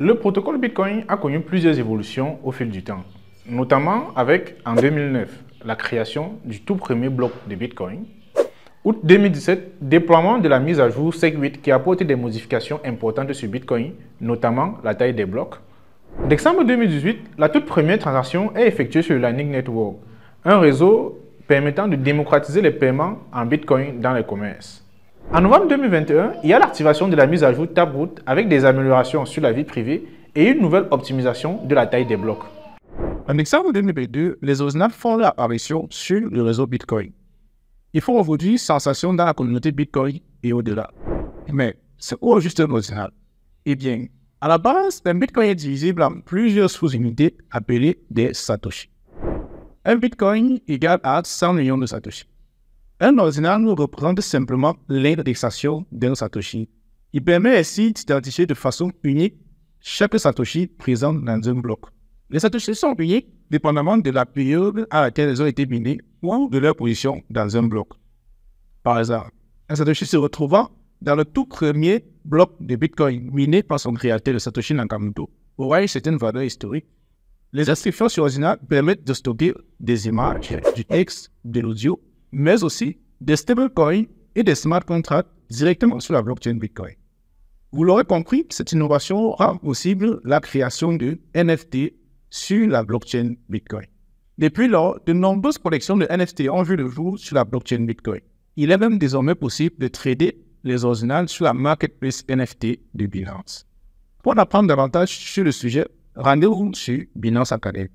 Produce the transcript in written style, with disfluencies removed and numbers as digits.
Le protocole Bitcoin a connu plusieurs évolutions au fil du temps, notamment avec, en 2009, la création du tout premier bloc de Bitcoin. Août 2017, déploiement de la mise à jour SegWit qui apporte des modifications importantes sur Bitcoin, notamment la taille des blocs. Décembre 2018, la toute première transaction est effectuée sur le Lightning Network, un réseau permettant de démocratiser les paiements en Bitcoin dans les commerces. En novembre 2021, il y a l'activation de la mise à jour Taproot avec des améliorations sur la vie privée et une nouvelle optimisation de la taille des blocs. En décembre 2022, les originals font leur apparition sur le réseau Bitcoin. Ils font aujourd'hui sensation dans la communauté Bitcoin et au-delà. Mais c'est quoi juste un original? Eh bien, à la base, un Bitcoin est divisible en plusieurs sous-unités appelées des Satoshi. Un Bitcoin égale à 100 millions de Satoshi. Un ordinal nous représente simplement l'indexation d'un Satoshi. Il permet ainsi d'identifier de façon unique chaque Satoshi présent dans un bloc. Les Satoshi sont uniques dépendamment de la période à laquelle ils ont été minés ou de leur position dans un bloc. Par exemple, un Satoshi se retrouvant dans le tout premier bloc de Bitcoin miné par son créateur, le Satoshi Nakamoto, aura une certaine valeur historique. Les inscriptions sur ordinal permettent de stocker des images, du texte, de l'audio, mais aussi des stablecoins et des smart contracts directement sur la blockchain Bitcoin. Vous l'aurez compris, cette innovation rend possible la création de NFT sur la blockchain Bitcoin. Depuis lors, de nombreuses collections de NFT ont vu le jour sur la blockchain Bitcoin. Il est même désormais possible de trader les originals sur la marketplace NFT de Binance. Pour en apprendre davantage sur le sujet, rendez-vous sur Binance Academy.